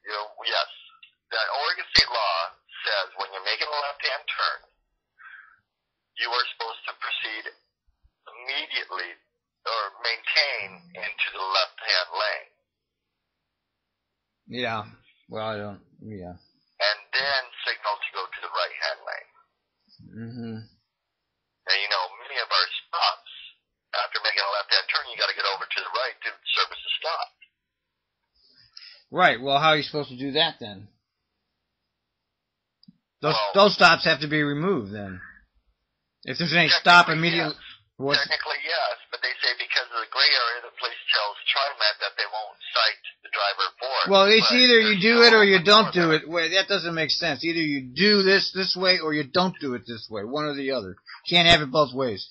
Yes. That Oregon state law says when you're making a left-hand turn, you are supposed to proceed immediately or maintain into the left-hand lane. Yeah. Well, I don't. Yeah. And then signal to go to the right-hand lane. Mm-hmm. And many of our stops, after making a left-hand turn, you got to get over to the right to service the stop. Right. Well, how are you supposed to do that then? Those stops have to be removed then. If there's any stop immediately. Yes. Technically, yes, but they say because of the gray area, the police tells TriMet that they won't cite the driver for it. Well, it's either you do it or you don't do it. Wait, that doesn't make sense. Either you do this way or you don't do it this way. One or the other. Can't have it both ways.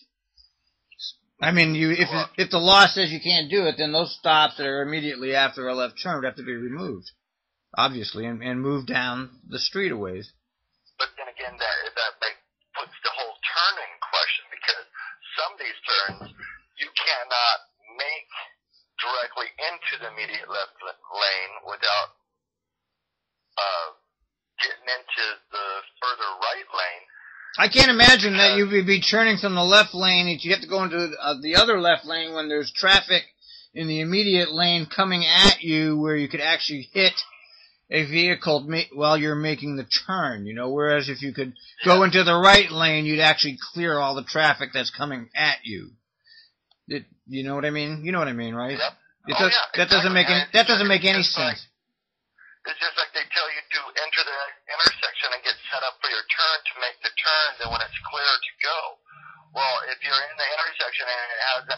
I mean, if the law says you can't do it, then those stops that are immediately after a left turn would have to be removed, obviously, and moved down the street a ways. But then again, that puts the whole turn in question, because some of these turns you cannot make directly into the immediate left lane without getting into the further right lane. I can't imagine that you would be turning from the left lane. You have to go into the other left lane when there's traffic in the immediate lane coming at you, where you could actually hit a vehicle while you're making the turn, whereas if you could go into the right lane, you'd actually clear all the traffic that's coming at you. You know what I mean? You know what I mean, right? Yep. That doesn't make any sense. It's just like they tell you to enter the intersection and get set up for your turn to make the turn, then when it's clear to go. Well, if you're in the intersection and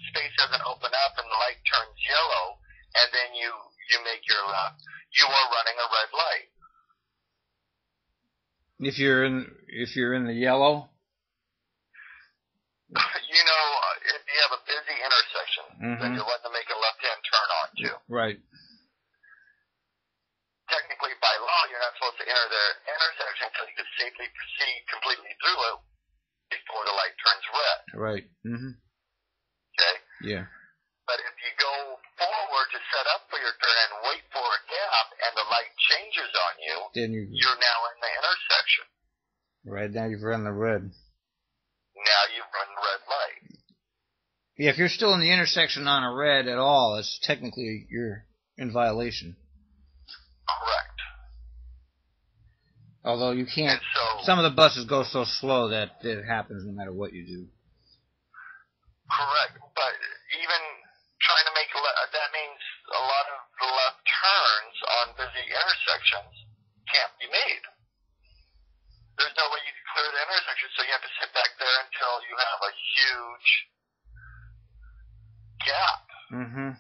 space hasn't opened up and the light turns yellow, and then you make your left, you are running a red light. If you're in the yellow? If you have a busy intersection, then you're letting them make a left-hand turn onto. Right. Technically, by law, you're not supposed to enter the intersection until you can safely proceed completely through it before the light turns red. Right. Mm-hmm. Okay? Yeah. But if you go forward to set up for your turn and wait for a gap and the light changes on you, then you're now in the intersection. Right, now you've run the red. Now you've run the red light. Yeah, if you're still in the intersection on a red at all, it's technically you're in violation. Correct. Although you can't, some of the buses go so slow that it happens no matter what you do. Correct, but even trying to make that means a lot of the left turns on busy intersections can't be made. There's no way you can clear the intersection, so you have to sit back there until you have a huge gap. Mm-hmm.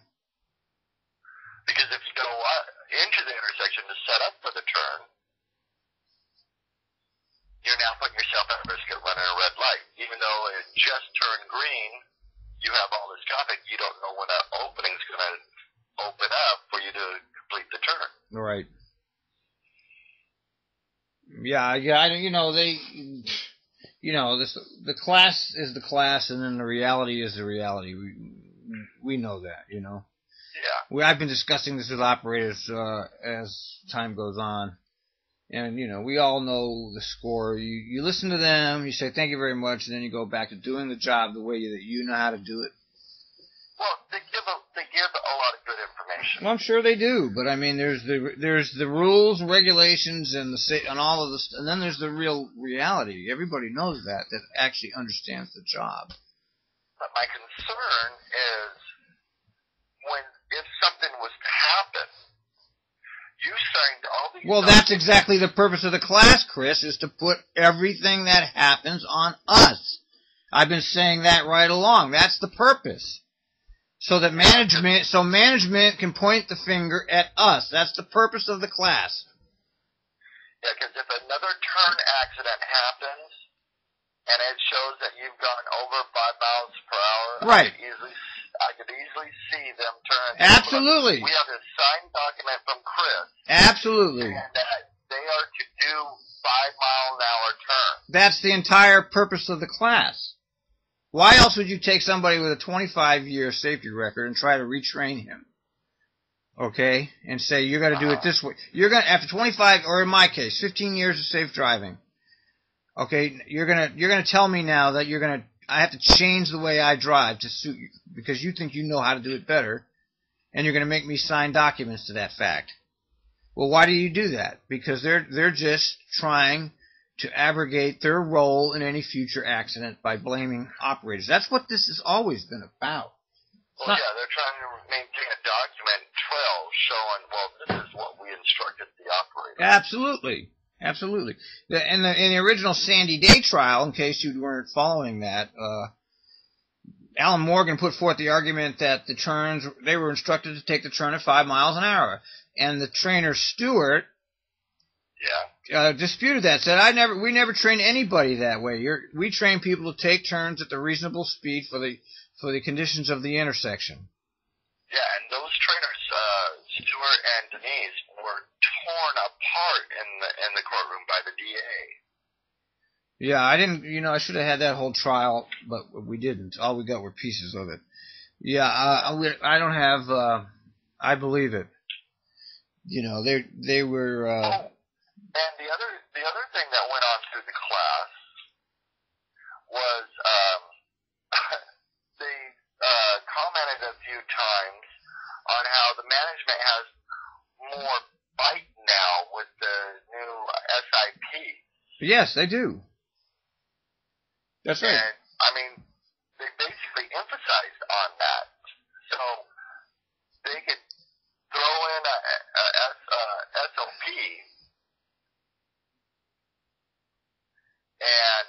Because if you go into the intersection to set up for the turn, you're now putting yourself at risk of running a red light. Even though it just turned green, you have all this traffic, you don't know when that opening is going to open up for you to complete the turn. Right. Yeah, the class is the class, and then the reality is the reality. We know that, Yeah. I've been discussing this with operators as time goes on, and we all know the score. You listen to them, you say thank you very much, and then you go back to doing the job the way that you know how to do it. Well, they give a lot of good information. Well, I'm sure they do, but I mean, there's the rules, regulations, and all of this, and then there's the real reality. Everybody knows that actually understands the job. But my concern is if something was to happen, you signed all these. Well, that's exactly the purpose of the class, Chris, is to put everything that happens on us. I've been saying that right along. That's the purpose. So that management can point the finger at us. That's the purpose of the class. Yeah, because if another turn accident happens and it shows that you've gone over 5 miles per hour, right? I could easily see them turn. Absolutely. We have this signed document from Chris. Absolutely. And that they are to do 5-mile-an-hour turns. That's the entire purpose of the class. Why else would you take somebody with a 25-year safety record and try to retrain him? okay, and say you got to do it this way. You're gonna after 25, or in my case, 15 years of safe driving. Okay, you're gonna tell me now that I have to change the way I drive to suit you because you think you know how to do it better, and you're gonna make me sign documents to that fact. Well, why do you do that? Because they're just trying to abrogate their role in any future accident by blaming operators. That's what this has always been about. Well, yeah, they're trying to maintain a document trail showing, well, this is what we instructed the operator. Absolutely. Absolutely. In the original Sandy Day trial, in case you weren't following that, Alan Morgan put forth the argument that they were instructed to take the turn at 5 miles an hour. And the trainer Stewart disputed that, said, we never train anybody that way. We train people to take turns at the reasonable speed for the conditions of the intersection. Yeah, and those trainers, Stewart and Denise, were torn apart in the courtroom by the DA. Yeah, I should have had that whole trial, but we didn't. All we got were pieces of it. Yeah, I don't have, I believe it. You know, they were, And the other thing that went on through the class was, they, commented a few times on how the management has more bite now with the new SIP. Yes, they do. That's right. And, I mean, they basically emphasized on that. So, they could throw in a SOP, and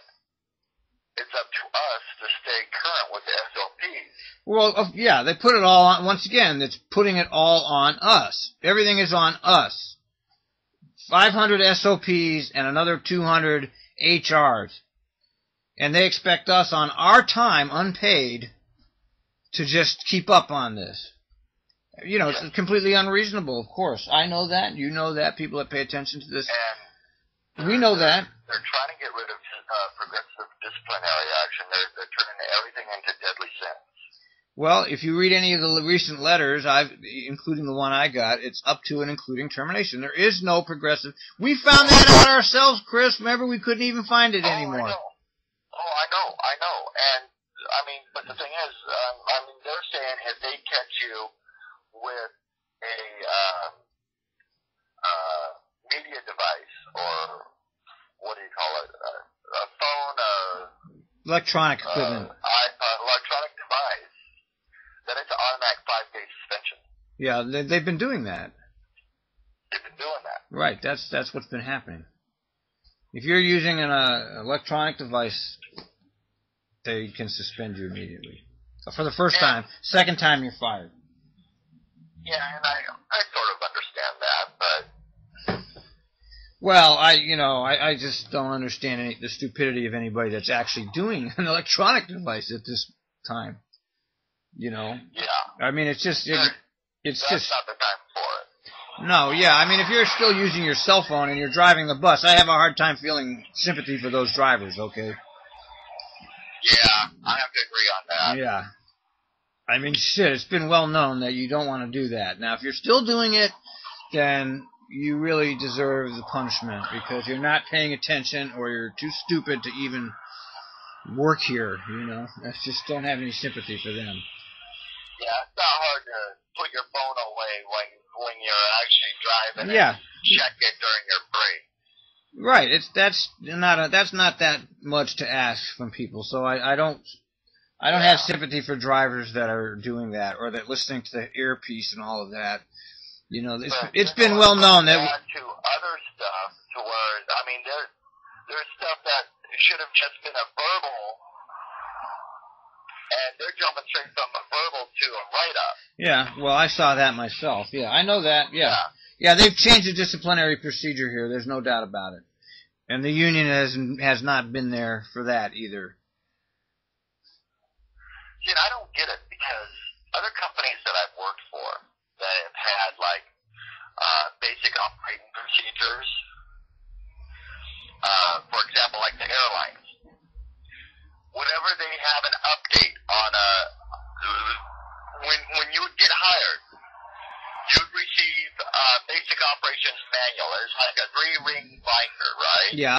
it's up to us to stay current with the SOPs. Well, yeah, they put it all on, once again, it's putting it all on us. Everything is on us. 500 SOPs and another 200 HRs. And they expect us on our time, unpaid, to just keep up on this. You know, it's completely unreasonable, of course. I know that. You know that. People that pay attention to this. And we know that. They're trying to get rid of progressive disciplinary action. They're turning everything into deadly sins. Well, if you read any of the recent letters, including the one I got, it's up to and including termination. There is no progressive. We found that out ourselves, Chris. Remember, we couldn't even find it anymore. I know. And, I mean, but the thing is, they're saying if they catch you with a media device, or what do you call it, a phone, electronic equipment, electronic device, then it's an automatic 5-day suspension. Yeah, they've been doing that. They've been doing that. Right, that's what's been happening. If you're using an electronic device, they can suspend you immediately. For the first time. Second time, you're fired. Yeah, and I sort of understand that, but... Well, I just don't understand the stupidity of anybody that's actually doing an electronic device at this time. You know? Yeah. I mean, it's just... That's not the time for it. No, yeah. I mean, if you're still using your cell phone and you're driving the bus, I have a hard time feeling sympathy for those drivers, okay? Yeah, I have to agree on that. Yeah. I mean, shit, it's been well known that you don't want to do that. Now, if you're still doing it, then you really deserve the punishment because you're not paying attention or you're too stupid to even work here, you know? I just don't have any sympathy for them. Yeah, it's not hard to put your phone away when you're actually driving yeah. and check it during your break. Right, that's not that much to ask from people. So I don't have sympathy for drivers that are doing that or that listening to the earpiece and all of that. You know, it's been well known that to other stuff to where I mean there's stuff that should have just been a verbal, and they're jumping straight from a verbal to a write-up. Yeah, well, I saw that myself. Yeah, I know that. Yeah, they've changed the disciplinary procedure here. There's no doubt about it. And the union has not been there for that either. See, I don't get it because other companies that I've worked for that have had like basic operating procedures, for example, like the airlines, whenever they have an update on when you would get hired, you'd receive basic operations manual. It's like a 3-ring binder, right? Yeah.